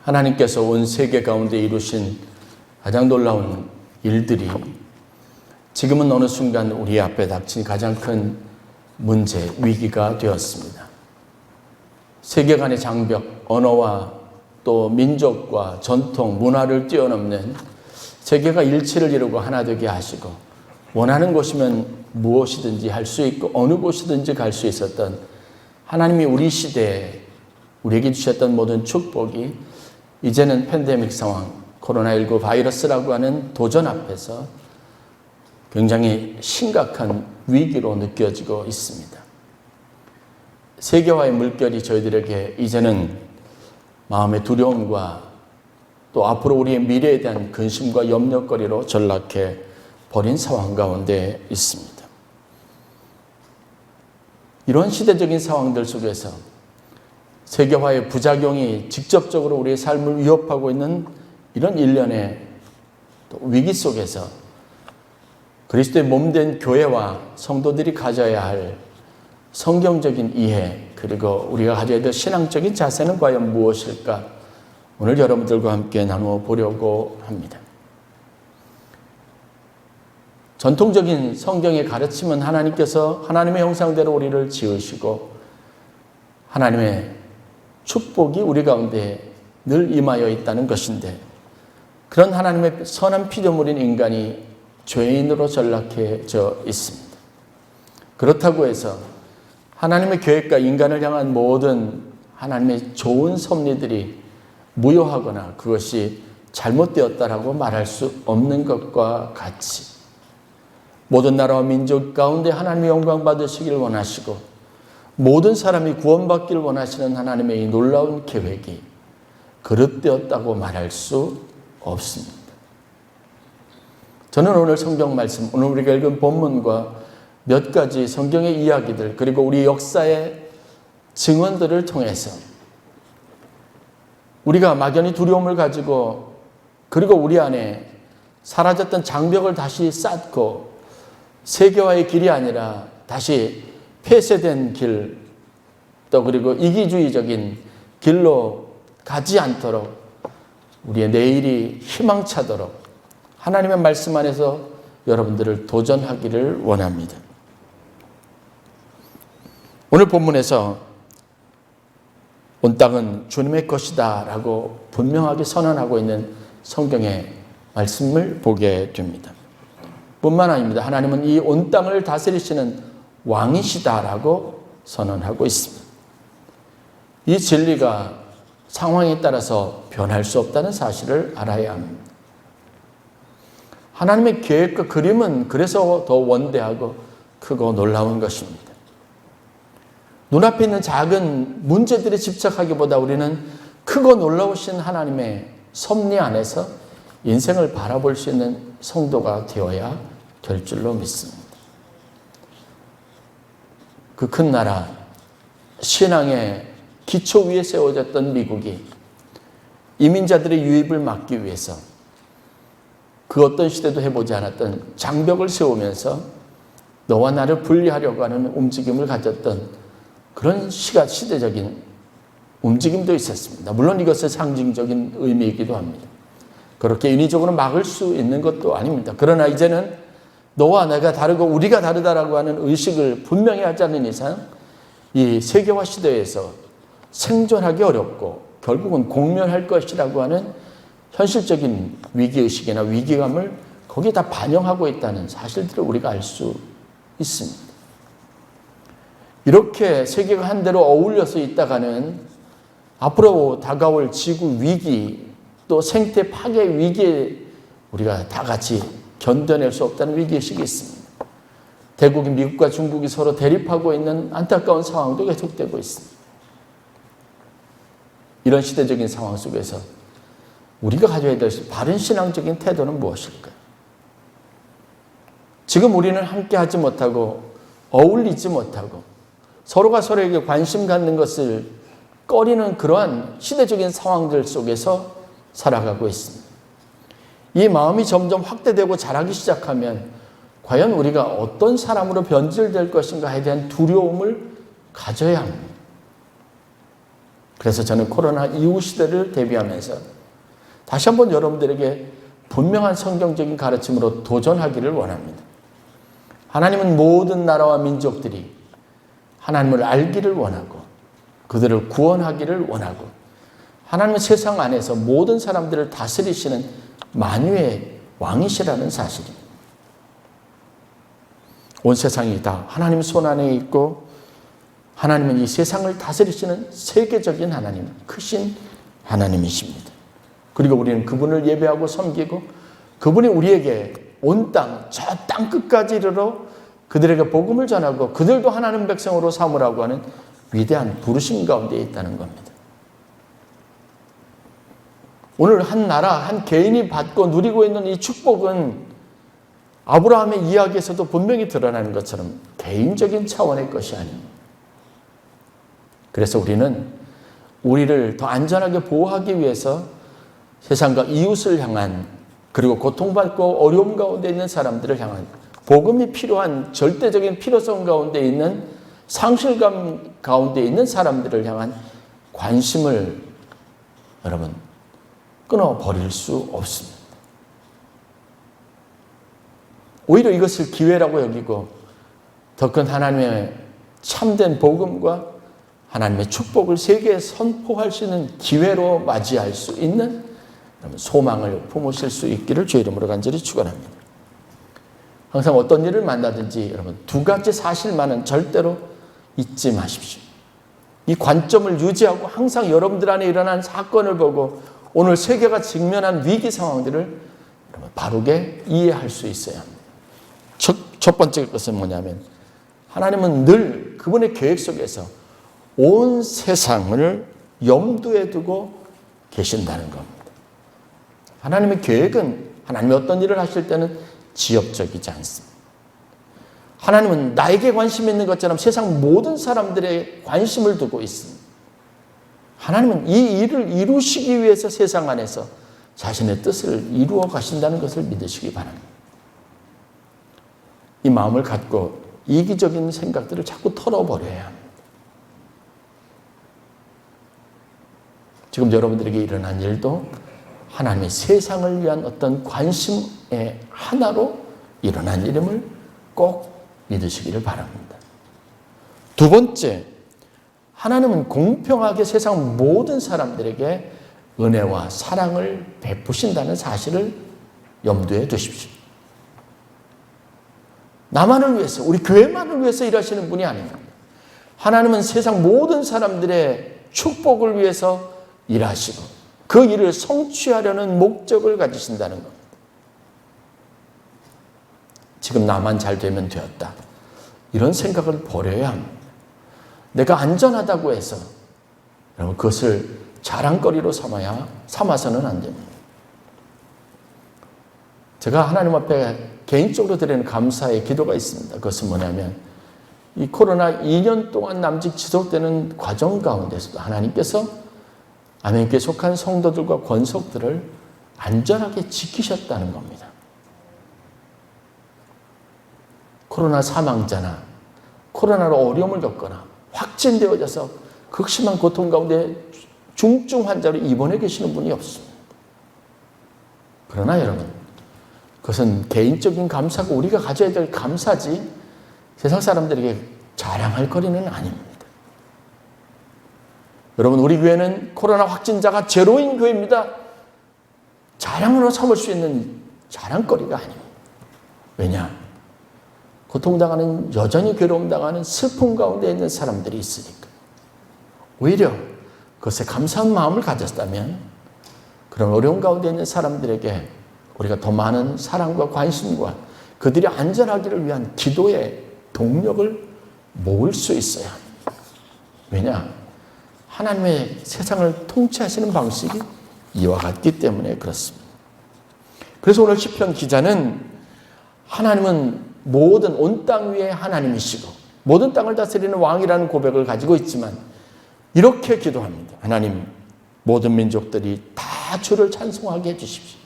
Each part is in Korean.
하나님께서 온 세계 가운데 이루신 가장 놀라운 일들이 지금은 어느 순간 우리 앞에 닥친 가장 큰 문제, 위기가 되었습니다. 세계 간의 장벽, 언어와 또 민족과 전통, 문화를 뛰어넘는 세계가 일치를 이루고 하나 되게 하시고 원하는 곳이면 무엇이든지 할 수 있고 어느 곳이든지 갈 수 있었던 하나님이 우리 시대에 우리에게 주셨던 모든 축복이 이제는 팬데믹 상황, 코로나19 바이러스라고 하는 도전 앞에서 굉장히 심각한 위기로 느껴지고 있습니다. 세계화의 물결이 저희들에게 이제는 마음의 두려움과 또 앞으로 우리의 미래에 대한 근심과 염려거리로 전락해 버린 상황 가운데 있습니다. 이런 시대적인 상황들 속에서 세계화의 부작용이 직접적으로 우리의 삶을 위협하고 있는 이런 일련의 위기 속에서 그리스도의 몸된 교회와 성도들이 가져야 할 성경적인 이해 그리고 우리가 가져야 될 신앙적인 자세는 과연 무엇일까? 오늘 여러분들과 함께 나누어 보려고 합니다. 전통적인 성경의 가르침은 하나님께서 하나님의 형상대로 우리를 지으시고 하나님의 축복이 우리 가운데 늘 임하여 있다는 것인데 그런 하나님의 선한 피조물인 인간이 죄인으로 전락해져 있습니다. 그렇다고 해서 하나님의 계획과 인간을 향한 모든 하나님의 좋은 섭리들이 무효하거나 그것이 잘못되었다라고 말할 수 없는 것과 같이 모든 나라와 민족 가운데 하나님의 영광 받으시기를 원하시고 모든 사람이 구원받기를 원하시는 하나님의 이 놀라운 계획이 그릇되었다고 말할 수 없습니다. 저는 오늘 성경 말씀, 오늘 우리가 읽은 본문과 몇 가지 성경의 이야기들 그리고 우리 역사의 증언들을 통해서 우리가 막연히 두려움을 가지고 그리고 우리 안에 사라졌던 장벽을 다시 쌓고 세계화의 길이 아니라 다시 폐쇄된 길, 또 그리고 이기주의적인 길로 가지 않도록 우리의 내일이 희망차도록 하나님의 말씀 안에서 여러분들을 도전하기를 원합니다. 오늘 본문에서 온 땅은 주님의 것이다 라고 분명하게 선언하고 있는 성경의 말씀을 보게 됩니다. 뿐만 아닙니다. 하나님은 이 온 땅을 다스리시는 왕이시다라고 선언하고 있습니다. 이 진리가 상황에 따라서 변할 수 없다는 사실을 알아야 합니다. 하나님의 계획과 그림은 그래서 더 원대하고 크고 놀라운 것입니다. 눈앞에 있는 작은 문제들에 집착하기보다 우리는 크고 놀라우신 하나님의 섭리 안에서 인생을 바라볼 수 있는 성도가 되어야 될 줄로 믿습니다. 그 큰 나라, 신앙의 기초 위에 세워졌던 미국이 이민자들의 유입을 막기 위해서 그 어떤 시대도 해보지 않았던 장벽을 세우면서 너와 나를 분리하려고 하는 움직임을 가졌던 그런 시대적인 움직임도 있었습니다. 물론 이것은 상징적인 의미이기도 합니다. 그렇게 인위적으로 막을 수 있는 것도 아닙니다. 그러나 이제는 너와 내가 다르고 우리가 다르다라고 하는 의식을 분명히 하지 않는 이상 이 세계화 시대에서 생존하기 어렵고 결국은 공멸할 것이라고 하는 현실적인 위기의식이나 위기감을 거기에 다 반영하고 있다는 사실들을 우리가 알 수 있습니다. 이렇게 세계가 한대로 어울려서 있다가는 앞으로 다가올 지구 위기 또 생태 파괴 위기에 우리가 다 같이 견뎌낼 수 없다는 위기의식이 있습니다. 대국인 미국과 중국이 서로 대립하고 있는 안타까운 상황도 계속되고 있습니다. 이런 시대적인 상황 속에서 우리가 가져야 될 바른 신앙적인 태도는 무엇일까요? 지금 우리는 함께 하지 못하고 어울리지 못하고 서로가 서로에게 관심 갖는 것을 꺼리는 그러한 시대적인 상황들 속에서 살아가고 있습니다. 이 마음이 점점 확대되고 자라기 시작하면 과연 우리가 어떤 사람으로 변질될 것인가에 대한 두려움을 가져야 합니다. 그래서 저는 코로나 이후 시대를 대비하면서 다시 한번 여러분들에게 분명한 성경적인 가르침으로 도전하기를 원합니다. 하나님은 모든 나라와 민족들이 하나님을 알기를 원하고 그들을 구원하기를 원하고 하나님은 세상 안에서 모든 사람들을 다스리시는 만유의 왕이시라는 사실입니다. 온 세상이 다 하나님 손 안에 있고 하나님은 이 세상을 다스리시는 세계적인 하나님, 크신 하나님이십니다. 그리고 우리는 그분을 예배하고 섬기고 그분이 우리에게 온 땅, 저 땅 끝까지 이르러 그들에게 복음을 전하고 그들도 하나님 백성으로 삼으라고 하는 위대한 부르심 가운데 있다는 겁니다. 오늘 한 나라, 한 개인이 받고 누리고 있는 이 축복은 아브라함의 이야기에서도 분명히 드러나는 것처럼 개인적인 차원의 것이 아닙니다. 그래서 우리는 우리를 더 안전하게 보호하기 위해서 세상과 이웃을 향한 그리고 고통받고 어려움 가운데 있는 사람들을 향한 복음이 필요한 절대적인 필요성 가운데 있는 상실감 가운데 있는 사람들을 향한 관심을 여러분 끊어버릴 수 없습니다. 오히려 이것을 기회라고 여기고 더 큰 하나님의 참된 복음과 하나님의 축복을 세계에 선포할 수 있는 기회로 맞이할 수 있는 소망을 품으실 수 있기를 주의 이름으로 간절히 축원합니다. 항상 어떤 일을 만나든지 여러분 두 가지 사실만은 절대로 잊지 마십시오. 이 관점을 유지하고 항상 여러분들 안에 일어난 사건을 보고 오늘 세계가 직면한 위기 상황들을 바르게 이해할 수 있어야 합니다. 첫 번째 것은 뭐냐면 하나님은 늘 그분의 계획 속에서 온 세상을 염두에 두고 계신다는 겁니다. 하나님의 계획은 하나님이 어떤 일을 하실 때는 지역적이지 않습니다. 하나님은 나에게 관심 있는 것처럼 세상 모든 사람들의 관심을 두고 있습니다. 하나님은 이 일을 이루시기 위해서 세상 안에서 자신의 뜻을 이루어 가신다는 것을 믿으시기 바랍니다. 이 마음을 갖고 이기적인 생각들을 자꾸 털어버려야 합니다. 지금 여러분들에게 일어난 일도 하나님의 세상을 위한 어떤 관심의 하나로 일어난 일임을 꼭 믿으시기를 바랍니다. 두 번째, 하나님은 공평하게 세상 모든 사람들에게 은혜와 사랑을 베푸신다는 사실을 염두에 두십시오. 나만을 위해서, 우리 교회만을 위해서 일하시는 분이 아닙니다. 하나님은 세상 모든 사람들의 축복을 위해서 일하시고 그 일을 성취하려는 목적을 가지신다는 겁니다. 지금 나만 잘 되면 되었다. 이런 생각을 버려야 합니다. 내가 안전하다고 해서 여러분 그것을 자랑거리로 삼아서는 안 됩니다. 제가 하나님 앞에 개인적으로 드리는 감사의 기도가 있습니다. 그것은 뭐냐면 이 코로나 2년 동안 남짓 지속되는 과정 가운데서도 하나님께서 아멘교에 속한 성도들과 권속들을 안전하게 지키셨다는 겁니다. 코로나 사망자나 코로나로 어려움을 겪거나 확진되어져서 극심한 고통 가운데 중증 환자로 입원해 계시는 분이 없습니다. 그러나 여러분, 그것은 개인적인 감사고 우리가 가져야 될 감사지 세상 사람들에게 자랑할 거리는 아닙니다. 여러분, 우리 교회는 코로나 확진자가 제로인 교회입니다. 자랑으로 삼을 수 있는 자랑거리가 아닙니다. 왜냐? 고통당하는, 여전히 괴로움당하는 슬픔 가운데 있는 사람들이 있으니까. 오히려 그것에 감사한 마음을 가졌다면 그런 어려움 가운데 있는 사람들에게 우리가 더 많은 사랑과 관심과 그들이 안전하기를 위한 기도의 동력을 모을 수 있어야 합니다. 왜냐? 하나님의 세상을 통치하시는 방식이 이와 같기 때문에 그렇습니다. 그래서 오늘 시편 기자는 하나님은 모든 온 땅 위에 하나님이시고 모든 땅을 다스리는 왕이라는 고백을 가지고 있지만 이렇게 기도합니다. 하나님, 모든 민족들이 다 주를 찬송하게 해주십시오.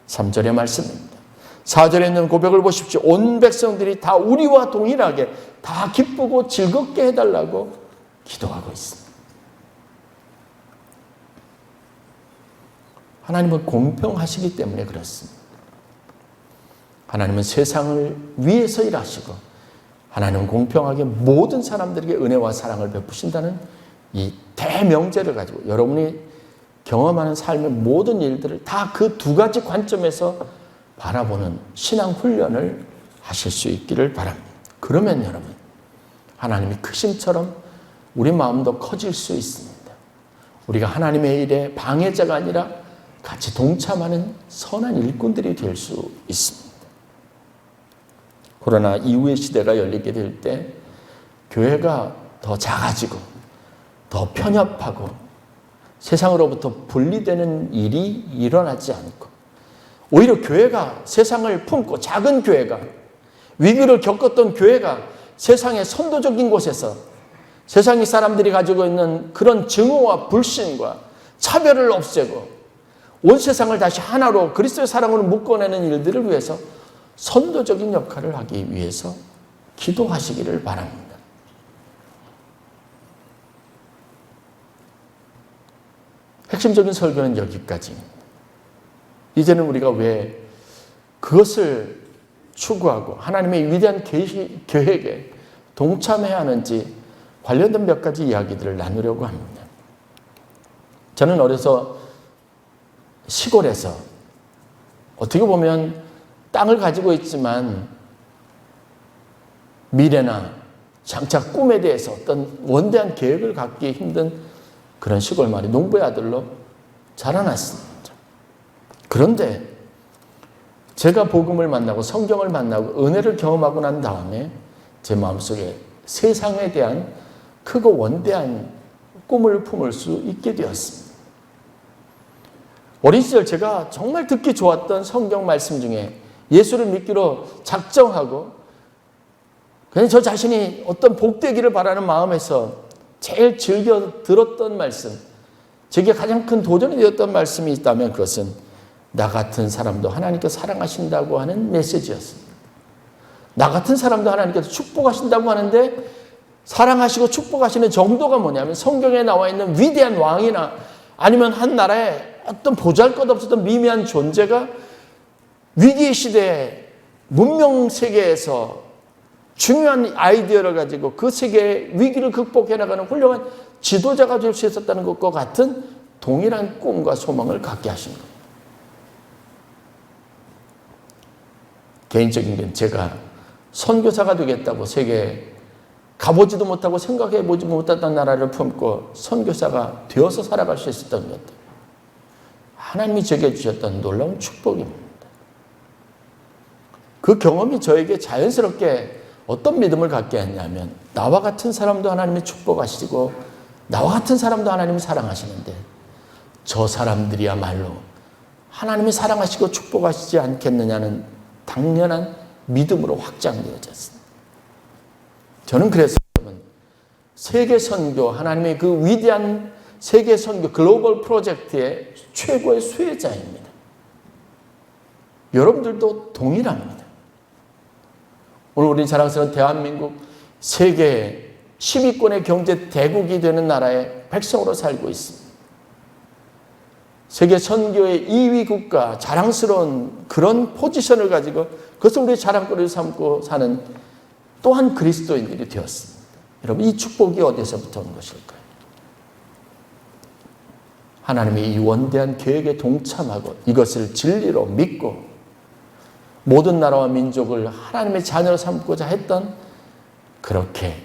3절의 말씀입니다. 4절에 있는 고백을 보십시오. 온 백성들이 다 우리와 동일하게 다 기쁘고 즐겁게 해달라고 기도하고 있습니다. 하나님은 공평하시기 때문에 그렇습니다. 하나님은 세상을 위해서 일하시고 하나님은 공평하게 모든 사람들에게 은혜와 사랑을 베푸신다는 이 대명제를 가지고 여러분이 경험하는 삶의 모든 일들을 다 그 두 가지 관점에서 바라보는 신앙 훈련을 하실 수 있기를 바랍니다. 그러면 여러분, 하나님이 크심처럼 우리 마음도 커질 수 있습니다. 우리가 하나님의 일에 방해자가 아니라 같이 동참하는 선한 일꾼들이 될 수 있습니다. 코로나 이후의 시대가 열리게 될 때 교회가 더 작아지고 더 편협하고 세상으로부터 분리되는 일이 일어나지 않고 오히려 교회가 세상을 품고 작은 교회가 위기를 겪었던 교회가 세상의 선도적인 곳에서 세상의 사람들이 가지고 있는 그런 증오와 불신과 차별을 없애고 온 세상을 다시 하나로 그리스도의 사랑으로 묶어내는 일들을 위해서 선도적인 역할을 하기 위해서 기도하시기를 바랍니다. 핵심적인 설교는 여기까지입니다. 이제는 우리가 왜 그것을 추구하고 하나님의 위대한 계획에 동참해야 하는지 관련된 몇 가지 이야기들을 나누려고 합니다. 저는 어려서 시골에서 어떻게 보면 땅을 가지고 있지만 미래나 장차 꿈에 대해서 어떤 원대한 계획을 갖기 힘든 그런 시골 마을의 농부의 아들로 자라났습니다. 그런데 제가 복음을 만나고 성경을 만나고 은혜를 경험하고 난 다음에 제 마음속에 세상에 대한 크고 원대한 꿈을 품을 수 있게 되었습니다. 어린 시절 제가 정말 듣기 좋았던 성경 말씀 중에 예수를 믿기로 작정하고 그냥 저 자신이 어떤 복되기를 바라는 마음에서 제일 즐겨 들었던 말씀, 제게 가장 큰 도전이 되었던 말씀이 있다면 그것은 나 같은 사람도 하나님께서 사랑하신다고 하는 메시지였습니다. 나 같은 사람도 하나님께서 축복하신다고 하는데 사랑하시고 축복하시는 정도가 뭐냐면 성경에 나와 있는 위대한 왕이나 아니면 한 나라의 어떤 보잘것없었던 미미한 존재가 위기 시대에 문명 세계에서 중요한 아이디어를 가지고 그 세계의 위기를 극복해 나가는 훌륭한 지도자가 될 수 있었다는 것과 같은 동일한 꿈과 소망을 갖게 하신 겁니다. 개인적인 게 제가 선교사가 되겠다고 세계에 가보지도 못하고 생각해보지 못했던 나라를 품고 선교사가 되어서 살아갈 수 있었던 것들. 하나님이 제게 주셨던 놀라운 축복입니다. 그 경험이 저에게 자연스럽게 어떤 믿음을 갖게 했냐면 나와 같은 사람도 하나님이 축복하시고 나와 같은 사람도 하나님이 사랑하시는데 저 사람들이야말로 하나님이 사랑하시고 축복하시지 않겠느냐는 당연한 믿음으로 확장되어졌습니다. 저는 그래서 세계 선교, 하나님의 그 위대한 세계 선교 글로벌 프로젝트의 최고의 수혜자입니다. 여러분들도 동일합니다. 오늘 우리 자랑스러운 대한민국 세계 10위권의 경제 대국이 되는 나라의 백성으로 살고 있습니다. 세계 선교의 2위 국가, 자랑스러운 그런 포지션을 가지고 그것을 우리 자랑거리를 삼고 사는 또한 그리스도인들이 되었습니다. 여러분, 이 축복이 어디서부터 온 것일까요? 하나님의 이 원대한 계획에 동참하고 이것을 진리로 믿고 모든 나라와 민족을 하나님의 자녀로 삼고자 했던 그렇게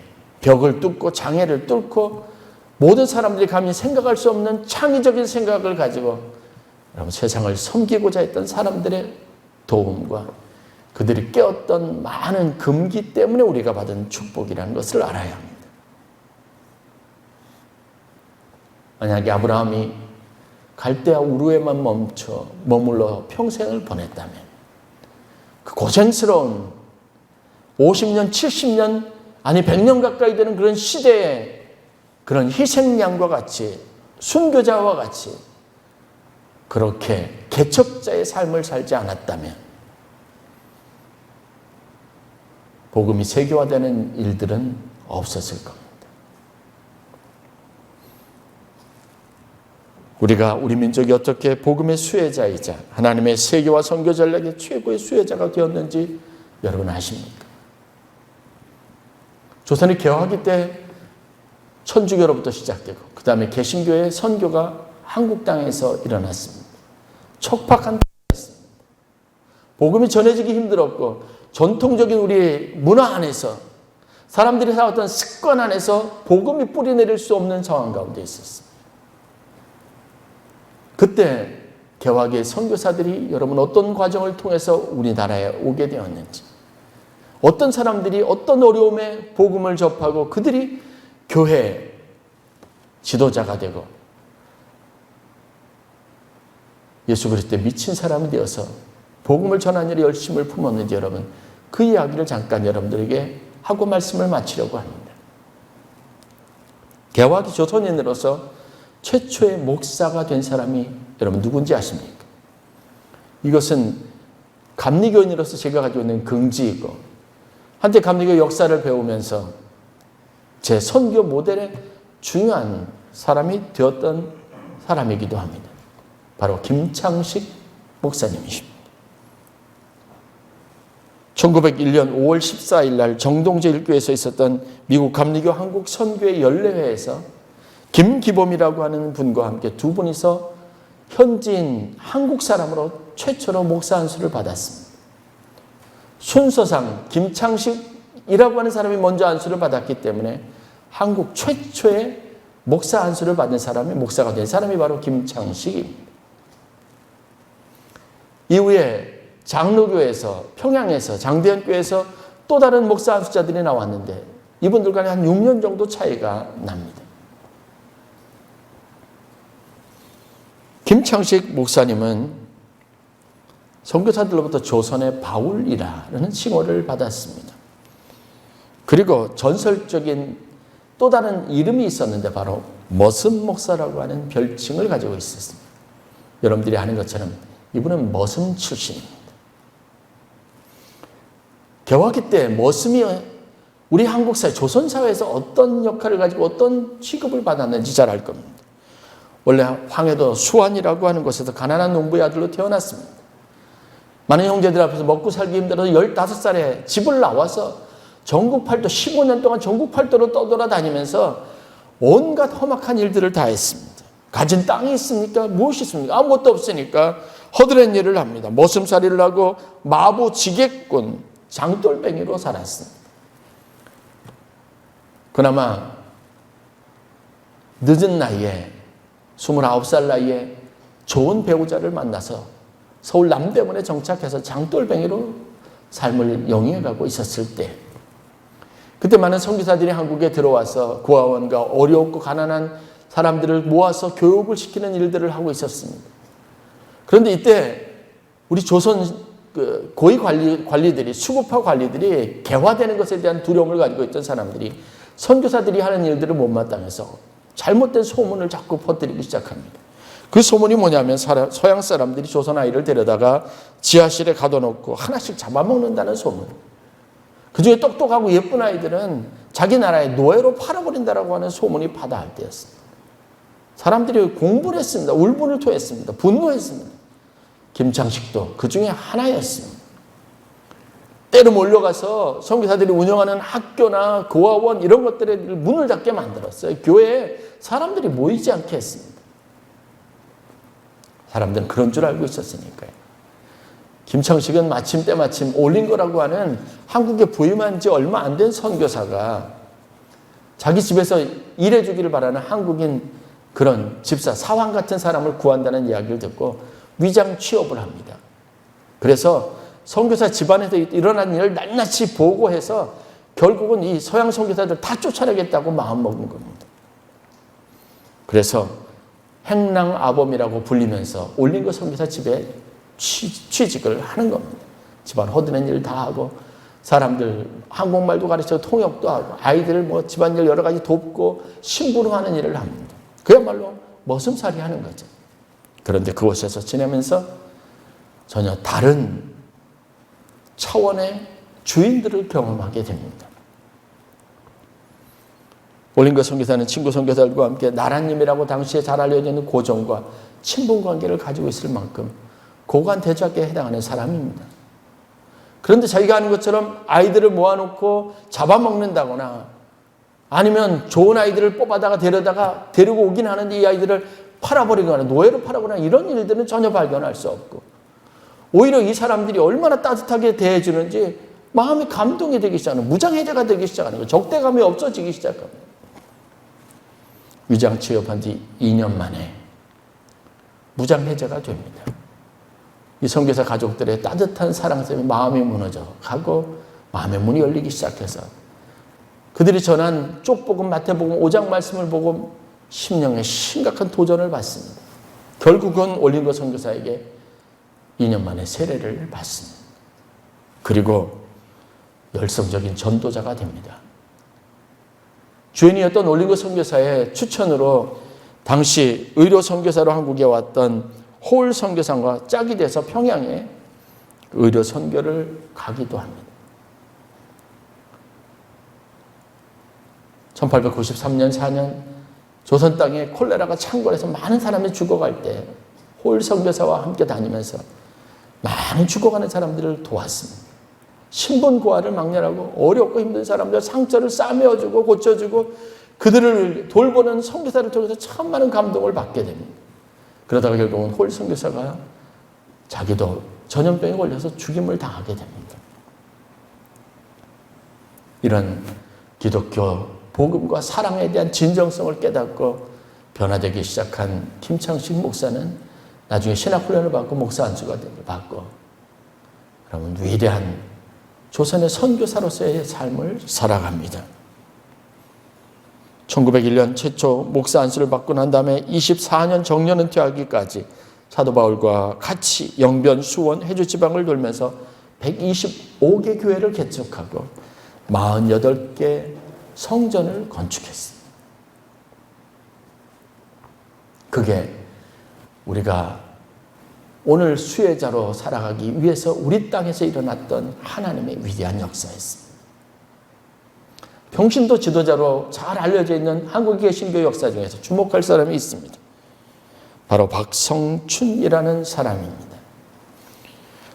벽을 뚫고 장애를 뚫고 모든 사람들이 감히 생각할 수 없는 창의적인 생각을 가지고 여러분 세상을 섬기고자 했던 사람들의 도움과 그들이 깨었던 많은 금기 때문에 우리가 받은 축복이라는 것을 알아야 합니다. 만약에 아브라함이 갈대아 우르에만 멈춰 머물러 평생을 보냈다면 그 고생스러운 50년, 70년 아니 100년 가까이 되는 그런 시대에 그런 희생양과 같이 순교자와 같이 그렇게 개척자의 삶을 살지 않았다면 복음이 세계화되는 일들은 없었을 겁니다. 우리가 우리 민족이 어떻게 복음의 수혜자이자 하나님의 세계와 선교 전략의 최고의 수혜자가 되었는지 여러분 아십니까? 조선이 개화기 때 천주교로부터 시작되고 그 다음에 개신교의 선교가 한국 땅에서 일어났습니다. 척박한 땅이었습니다. 복음이 전해지기 힘들었고 전통적인 우리 문화 안에서 사람들이 살았던 습관 안에서 복음이 뿌리내릴 수 없는 상황 가운데 있었습니다. 그때 개화기의 선교사들이 여러분 어떤 과정을 통해서 우리나라에 오게 되었는지, 어떤 사람들이 어떤 어려움에 복음을 접하고 그들이 교회 지도자가 되고 예수 그리스도에 미친 사람이 되어서 복음을 전하는 일에 열심을 품었는지 여러분 그 이야기를 잠깐 여러분들에게 하고 말씀을 마치려고 합니다. 개화기 조선인으로서 최초의 목사가 된 사람이 여러분 누군지 아십니까? 이것은 감리교인으로서 제가 가지고 있는 긍지이고 한때 감리교 역사를 배우면서 제 선교 모델의 중요한 사람이 되었던 사람이기도 합니다. 바로 김창식 목사님이십니다. 1901년 5월 14일 날 정동제1교에서 있었던 미국 감리교 한국 선교회 연례회에서 김기범이라고 하는 분과 함께 두 분이서 현지인 한국 사람으로 최초로 목사 안수를 받았습니다. 순서상 김창식이라고 하는 사람이 먼저 안수를 받았기 때문에 한국 최초의 목사 안수를 받은 사람이 목사가 된 사람이 바로 김창식입니다. 이후에 장로교에서 평양에서 장대현교에서 또 다른 목사 안수자들이 나왔는데 이분들 간에 한 6년 정도 차이가 납니다. 김창식 목사님은 선교사들로부터 조선의 바울이라는 칭호를 받았습니다. 그리고 전설적인 또 다른 이름이 있었는데 바로 머슴 목사라고 하는 별칭을 가지고 있었습니다. 여러분들이 아는 것처럼 이분은 머슴 출신입니다. 개화기 때 머슴이 우리 한국 사회, 조선 사회에서 어떤 역할을 가지고 어떤 취급을 받았는지 잘 알 겁니다. 원래 황해도 수완이라고 하는 곳에서 가난한 농부의 아들로 태어났습니다. 많은 형제들 앞에서 먹고 살기 힘들어서 15살에 집을 나와서 전국 팔도 15년 동안 전국 팔도로 떠돌아다니면서 온갖 험악한 일들을 다 했습니다. 가진 땅이 있습니까? 무엇이 있습니까? 아무것도 없으니까 허드렛 일을 합니다. 머슴살이를 하고 마부 지객꾼, 장돌뱅이로 살았습니다. 그나마 늦은 나이에 29살 나이에 좋은 배우자를 만나서 서울 남대문에 정착해서 장돌뱅이로 삶을 영위해가고 있었을 때 그때 많은 선교사들이 한국에 들어와서 고아원과 어렵고 가난한 사람들을 모아서 교육을 시키는 일들을 하고 있었습니다. 그런데 이때 우리 조선 고위 관리들이 수구파 관리들이 개화되는 것에 대한 두려움을 가지고 있던 사람들이 선교사들이 하는 일들을 못마땅해서 잘못된 소문을 자꾸 퍼뜨리기 시작합니다. 그 소문이 뭐냐면 서양 사람들이 조선 아이를 데려다가 지하실에 가둬놓고 하나씩 잡아먹는다는 소문. 그중에 똑똑하고 예쁜 아이들은 자기 나라의 노예로 팔아버린다라고 하는 소문이 파다할 때였습니다. 사람들이 공분을 했습니다. 울분을 토했습니다. 분노했습니다. 김창식도 그 중에 하나였습니다. 때로 몰려가서 선교사들이 운영하는 학교나 고아원 이런 것들에 문을 닫게 만들었어요. 교회에 사람들이 모이지 않게 했습니다. 사람들은 그런 줄 알고 있었으니까요. 김창식은 마침 때마침 올린거라고 하는 한국에 부임한 지 얼마 안 된 선교사가 자기 집에서 일해주기를 바라는 한국인 그런 집사, 사황 같은 사람을 구한다는 이야기를 듣고 위장 취업을 합니다. 그래서 선교사 집안에서 일어난 일을 낱낱이 보고해서 결국은 이 서양 선교사들 다 쫓아내겠다고 마음먹은 겁니다. 그래서 행랑아범이라고 불리면서 올린거 선교사 집에 취직을 하는 겁니다. 집안 허드렛 일 다 하고 사람들 한국말도 가르쳐 통역도 하고 아이들을 집안일 여러 가지 돕고 심부름하는 일을 합니다. 그야말로 머슴살이 하는 거죠. 그런데 그곳에서 지내면서 전혀 다른 차원의 주인들을 경험하게 됩니다. 올린거 선교사는 친구 선교사들과 함께 나라님이라고 당시에 잘 알려져 있는 고종과 친분 관계를 가지고 있을 만큼 고관 대작에 해당하는 사람입니다. 그런데 자기가 하는 것처럼 아이들을 모아놓고 잡아먹는다거나 아니면 좋은 아이들을 뽑아다가 데리고 오긴 하는데 이 아이들을 팔아버리거나 노예로 팔아버리거나 이런 일들은 전혀 발견할 수 없고 오히려 이 사람들이 얼마나 따뜻하게 대해주는지 마음이 감동이 되기 시작하는 무장해제가 되기 시작하는 거예요. 적대감이 없어지기 시작합니다. 위장 취업한 지 2년 만에 무장해제가 됩니다. 이 선교사 가족들의 따뜻한 사랑 때문에 마음이 무너져 가고 마음의 문이 열리기 시작해서 그들이 전한 쪽복음, 마태복음 5장 말씀을 보고 심령에 심각한 도전을 받습니다. 결국은 올린거 선교사에게 2년 만에 세례를 받습니다. 그리고 열성적인 전도자가 됩니다. 주인이었던 올린거 선교사의 추천으로 당시 의료 선교사로 한국에 왔던 홀 선교사와 짝이 돼서 평양에 의료 선교를 가기도 합니다. 1893년 4년 조선 땅에 콜레라가 창궐해서 많은 사람이 죽어갈 때 홀 선교사와 함께 다니면서 많은 죽어가는 사람들을 도왔습니다. 신분고아를 막론하고 어렵고 힘든 사람들 상처를 싸매어주고 고쳐주고 그들을 돌보는 선교사를 통해서 참 많은 감동을 받게 됩니다. 그러다가 결국은 홀 선교사가 자기도 전염병에 걸려서 죽임을 당하게 됩니다. 이런 기독교 복음과 사랑에 대한 진정성을 깨닫고 변화되기 시작한 김창식 목사는 나중에 신학훈련을 받고 목사 안수가 받고 그러면 위대한 조선의 선교사로서의 삶을 살아갑니다. 1901년 최초 목사 안수를 받고 난 다음에 24년 정년 은퇴하기까지 사도 바울과 같이 영변, 수원, 해주 지방을 돌면서 125개 교회를 개척하고 48개 성전을 건축했습니다. 그게 우리가 오늘 수혜자로 살아가기 위해서 우리 땅에서 일어났던 하나님의 위대한 역사였습니다. 평신도 지도자로 잘 알려져 있는 한국 개신교 역사 중에서 주목할 사람이 있습니다. 바로 박성춘이라는 사람입니다.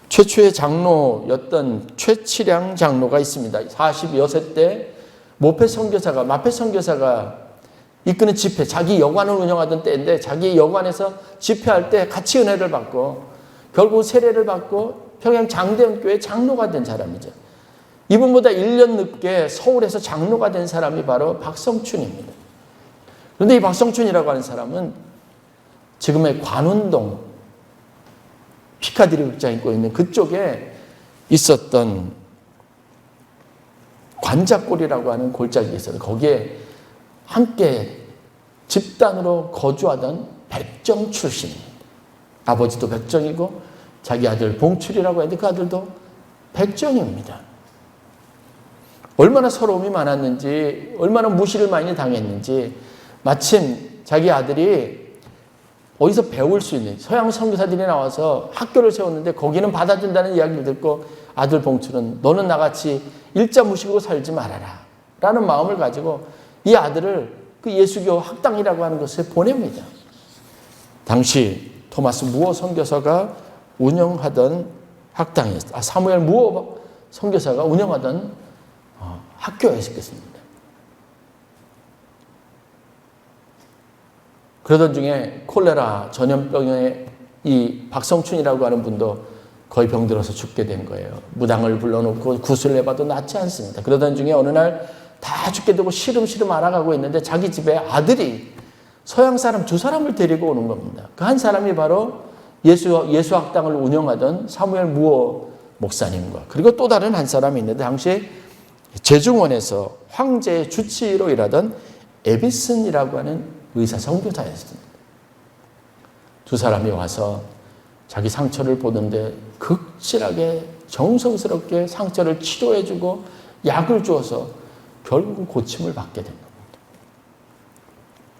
최초의 장로였던 최치량 장로가 있습니다. 40여세 때 마페 선교사가 이끄는 집회, 자기 여관을 운영하던 때인데 자기 여관에서 집회할 때 같이 은혜를 받고 결국 세례를 받고 평양 장대원교회 장로가 된 사람이죠. 이분보다 1년 늦게 서울에서 장로가 된 사람이 바로 박성춘입니다. 그런데 이 박성춘이라고 하는 사람은 지금의 관운동 피카디리 극장 있고 있는 그쪽에 있었던 관자골이라고 하는 골짜기가 있어요. 거기에 함께 집단으로 거주하던 백정 출신입니다. 아버지도 백정이고 자기 아들 봉출이라고 했는데 그 아들도 백정입니다. 얼마나 서러움이 많았는지 얼마나 무시를 많이 당했는지 마침 자기 아들이 어디서 배울 수 있는 서양 선교사들이 나와서 학교를 세웠는데 거기는 받아준다는 이야기를 듣고 아들 봉출은 너는 나같이 일자 무식으로 살지 말아라 라는 마음을 가지고 이 아들을 그 예수교 학당이라고 하는 곳에 보냅니다. 당시 토마스 무어 선교사가 운영하던 학당이었습니다. 사무엘 무어 선교사가 운영하던 학교였습니다. 그러던 중에 콜레라 전염병에 이 박성춘이라고 하는 분도 거의 병들어서 죽게 된 거예요. 무당을 불러놓고 구슬을 해봐도 낫지 않습니다. 그러던 중에 어느 날 다 죽게 되고 시름시름 알아가고 있는데 자기 집에 아들이 서양 사람 2사람을 데리고 오는 겁니다. 그 한 사람이 바로 예수학당을 운영하던 사무엘 무어 목사님과 그리고 또 다른 한 사람이 있는데 당시 제중원에서 황제의 주치의로 일하던 에비슨이라고 하는 의사 선교사였습니다. 2사람이 와서 자기 상처를 보는데 극진하게 정성스럽게 상처를 치료해주고 약을 주어서 결국은 고침을 받게 된 겁니다.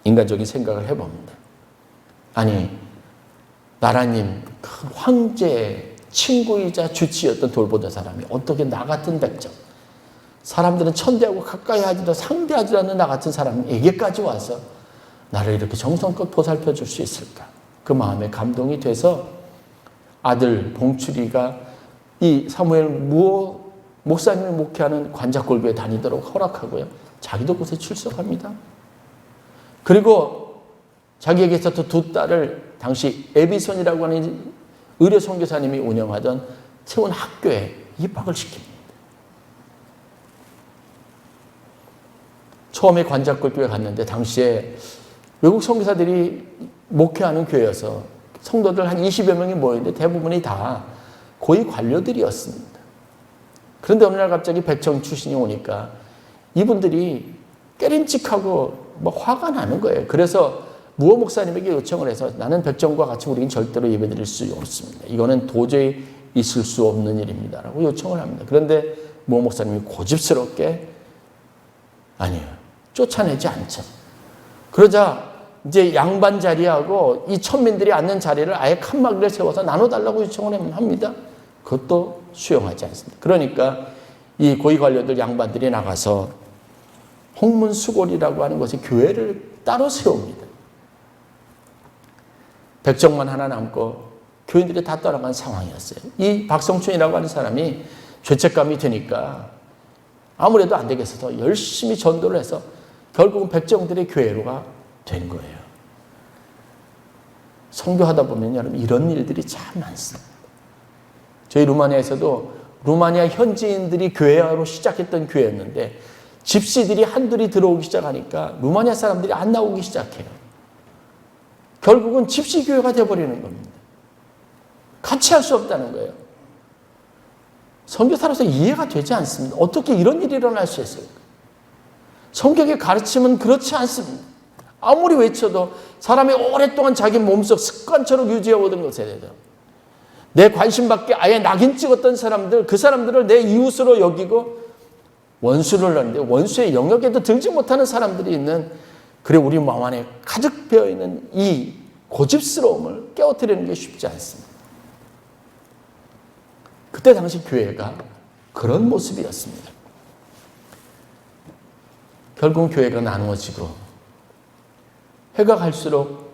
인간적인 생각을 해봅니다. 아니 나라님 그 황제의 친구이자 주치였던 돌보던 사람이 어떻게 나 같은 백정 사람들은 천대하고 가까이 하지도 상대하지 않는 나 같은 사람에게까지 와서 나를 이렇게 정성껏 보살펴 줄 수 있을까? 그 마음에 감동이 돼서 아들 봉출이가 이 사무엘 목사님을 목회하는 관작골교에 다니도록 허락하고요. 자기도 그곳에 출석합니다. 그리고 자기에게서 또 두 딸을 당시 에비손이라고 하는 의료 선교사님이 운영하던 세운 학교에 입학을 시킵니다. 처음에 관작골교에 갔는데 당시에 외국 선교사들이 목회하는 교회여서 성도들 한 20여 명이 모였는데 대부분이 다 고위 관료들이었습니다. 그런데 어느 날 갑자기 백정 출신이 오니까 이분들이 깨림칙하고 화가 나는 거예요. 그래서 무호 목사님에게 요청을 해서 나는 백정과 같이 우리는 절대로 예배드릴 수 없습니다. 이거는 도저히 있을 수 없는 일입니다. 라고 요청을 합니다. 그런데 무호 목사님이 고집스럽게 아니에요. 쫓아내지 않죠. 그러자 이제 양반 자리하고 이 천민들이 앉는 자리를 아예 칸막이를 세워서 나눠달라고 요청을 합니다. 그것도 수용하지 않습니다. 그러니까 이 고위 관료들 양반들이 나가서 홍문수골이라고 하는 곳에 교회를 따로 세웁니다. 백정만 하나 남고 교인들이 다 떠나간 상황이었어요. 이 박성춘이라고 하는 사람이 죄책감이 드니까 아무래도 안 되겠어서 열심히 전도를 해서 결국은 백정들의 교회로가 된 거예요. 선교하다 보면 여러분 이런 일들이 참 많습니다. 저희 루마니아에서도 루마니아 현지인들이 교회로 시작했던 교회였는데 집시들이 한둘이 들어오기 시작하니까 루마니아 사람들이 안 나오기 시작해요. 결국은 집시 교회가 되어버리는 겁니다. 같이 할 수 없다는 거예요. 선교사로서 이해가 되지 않습니다. 어떻게 이런 일이 일어날 수 있을까? 성경의 가르침은 그렇지 않습니다. 아무리 외쳐도 사람이 오랫동안 자기 몸속 습관처럼 유지해오던 것에 대해서 내 관심밖에 아예 낙인 찍었던 사람들, 그 사람들을 내 이웃으로 여기고 원수를 하는데 원수의 영역에도 들지 못하는 사람들이 있는, 그래 우리 마음 안에 가득 배어있는 이 고집스러움을 깨어뜨리는 게 쉽지 않습니다. 그때 당시 교회가 그런 모습이었습니다. 결국 교회가 나누어지고 해가 갈수록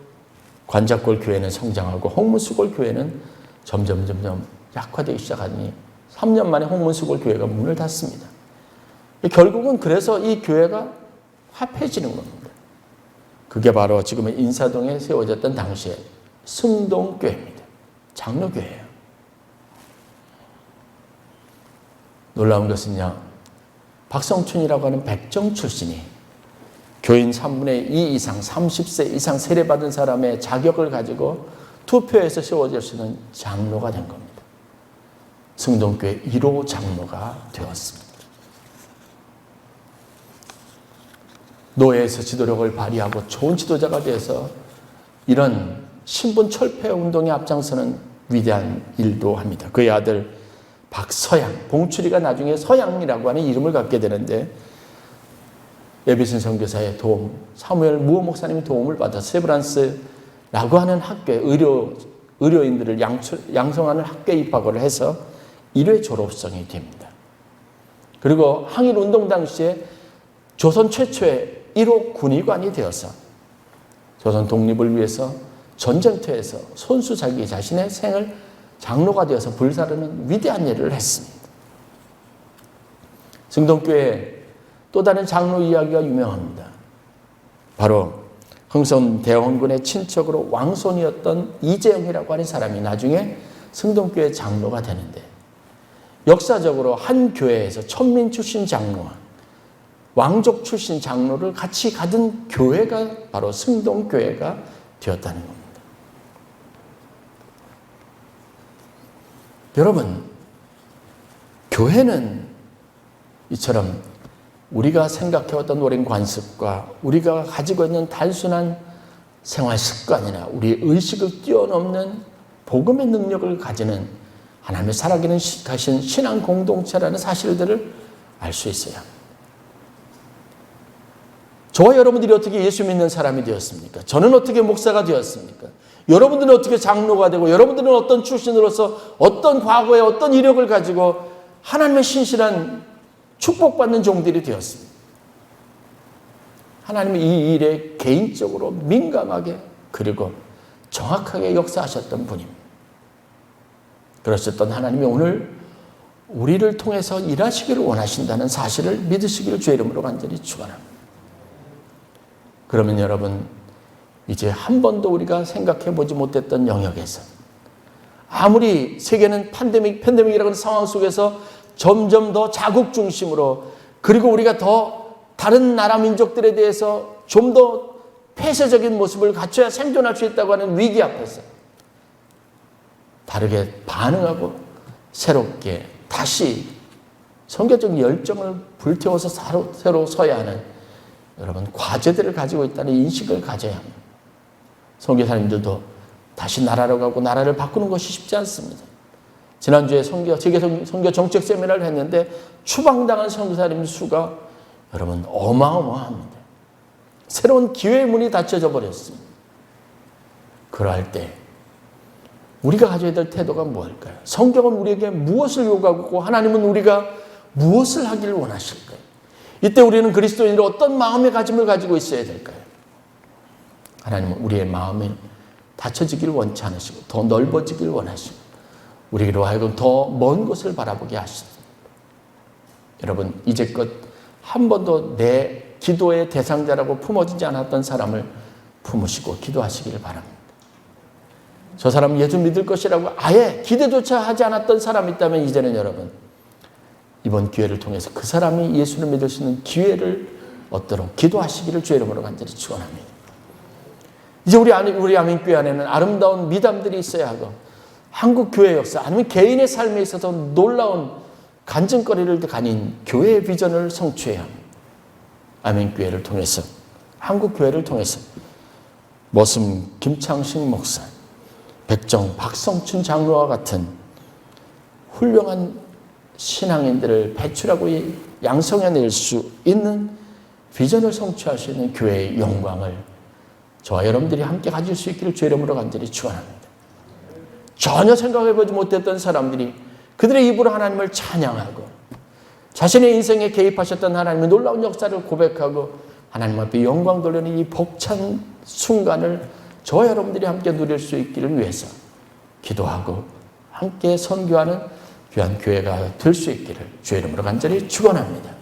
관작골 교회는 성장하고 홍문수골 교회는 점점 약화되기 시작하니 3년 만에 홍문수골 교회가 문을 닫습니다. 결국은 그래서 이 교회가 합해지는 겁니다. 그게 바로 지금의 인사동에 세워졌던 당시의 승동교회입니다. 장로교회예요. 놀라운 것은요, 박성춘이라고 하는 백정 출신이 교인 3분의 2 이상, 30세 이상 세례받은 사람의 자격을 가지고 투표해서 세워질 수 있는 장로가 된 겁니다. 승동교회 1호 장로가 되었습니다. 노예에서 지도력을 발휘하고 좋은 지도자가 되어서 이런 신분 철폐 운동에 앞장서는 위대한 일도 합니다. 그의 아들 박서양, 봉출이가 나중에 서양이라고 하는 이름을 갖게 되는데 예비신 선교사의 도움, 사무엘 무호 목사님의 도움을 받아 세브란스라고 하는 학교에 의료인들을 양성하는 학교에 입학을 해서 1회 졸업생이 됩니다. 그리고 항일운동 당시에 조선 최초의 1호 군의관이 되어서 조선 독립을 위해서 전쟁터에서 손수 자기 자신의 생을 장로가 되어서 불사르는 위대한 일을 했습니다. 승동교회 또 다른 장로 이야기가 유명합니다. 바로 흥선 대원군의 친척으로 왕손이었던 이재영이라고 하는 사람이 나중에 승동교회 장로가 되는데, 역사적으로 한 교회에서 천민 출신 장로와 왕족 출신 장로를 같이 가진 교회가 바로 승동교회가 되었다는 겁니다. 여러분, 교회는 이처럼 우리가 생각해왔던 오랜 관습과 우리가 가지고 있는 단순한 생활 습관이나 우리의 의식을 뛰어넘는 복음의 능력을 가지는 하나님의 살아계신 신앙 공동체라는 사실들을 알 수 있어요. 저와 여러분들이 어떻게 예수 믿는 사람이 되었습니까? 저는 어떻게 목사가 되었습니까? 여러분들은 어떻게 장로가 되고, 여러분들은 어떤 출신으로서 어떤 과거에 어떤 이력을 가지고 하나님의 신실한 축복받는 종들이 되었습니다. 하나님은 이 일에 개인적으로 민감하게 그리고 정확하게 역사하셨던 분입니다. 그러셨던 하나님이 오늘 우리를 통해서 일하시기를 원하신다는 사실을 믿으시기를 주의 이름으로 간절히 축원합니다. 그러면 여러분, 이제 한 번도 우리가 생각해 보지 못했던 영역에서 아무리 세계는 팬데믹이라는 하는 상황 속에서 점점 더 자국 중심으로 그리고 우리가 더 다른 나라 민족들에 대해서 좀 더 폐쇄적인 모습을 갖춰야 생존할 수 있다고 하는 위기 앞에서 다르게 반응하고 새롭게 다시 선교적 열정을 불태워서 새로 서야 하는 여러분 과제들을 가지고 있다는 인식을 가져야 합니다. 선교사님들도 다시 나라로 가고 나라를 바꾸는 것이 쉽지 않습니다. 지난주에 세계 선교 정책 세미나를 했는데 추방당한 선교사님 수가 여러분 어마어마합니다. 새로운 기회의 문이 닫혀져 버렸습니다. 그러할 때 우리가 가져야 될 태도가 무엇일까요? 성경은 우리에게 무엇을 요구하고 하나님은 우리가 무엇을 하기를 원하실까요? 이때 우리는 그리스도인으로 어떤 마음의 가짐을 가지고 있어야 될까요? 하나님은 우리의 마음이 닫혀지기를 원치 않으시고 더 넓어지기를 원하시고 우리로 하여금 더 먼 곳을 바라보게 하십니다. 여러분, 이제껏 한 번도 내 기도의 대상자라고 품어지지 않았던 사람을 품으시고 기도하시기를 바랍니다. 저 사람은 예수 믿을 것이라고 아예 기대조차 하지 않았던 사람이 있다면 이제는 여러분 이번 기회를 통해서 그 사람이 예수를 믿을 수 있는 기회를 얻도록 기도하시기를 주의 이름으로 간절히 축원합니다. 이제 우리 아멘교회 안에는 아름다운 미담들이 있어야 하고 한국 교회 역사 아니면 개인의 삶에 있어서 놀라운 간증거리를 가진 교회의 비전을 성취해야 합니다. 아멘교회를 통해서 한국교회를 통해서 머슴 김창식 목사, 백정 박성춘 장로와 같은 훌륭한 신앙인들을 배출하고 양성해낼 수 있는 비전을 성취할 수 있는 교회의 영광을 저와 여러분들이 함께 가질 수 있기를 주의 이름으로 간절히 축원합니다. 전혀 생각해보지 못했던 사람들이 그들의 입으로 하나님을 찬양하고 자신의 인생에 개입하셨던 하나님의 놀라운 역사를 고백하고 하나님 앞에 영광 돌리는 이 벅찬 순간을 저와 여러분들이 함께 누릴 수 있기를 위해서 기도하고 함께 선교하는 귀한 교회가 될 수 있기를 주의 이름으로 간절히 축원합니다.